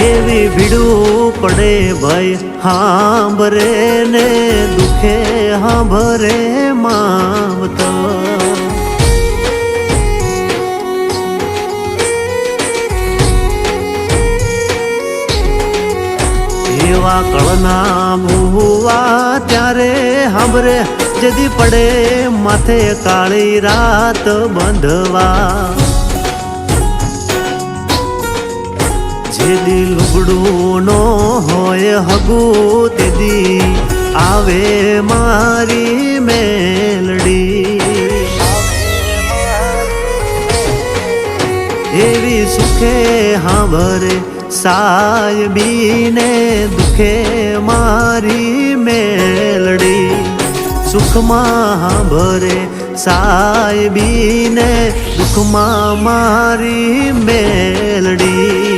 એવી ભીડું પડે ભાઈ હાંભરે ને દુખે હાંભરે માવતર એવા કળના ભૂવા ત્યારે હાંભરે જદી પડે માથે કાળી રાત બંધવા જેદી લુગડું નો હોય હગું તેદી આવે મારી મેલડી એવી સુખે હાંભરે સાયબીને દુખે મારી મેલડી સુખમાં હાંભરે સાયબીને દુખમાં મારી મેલડી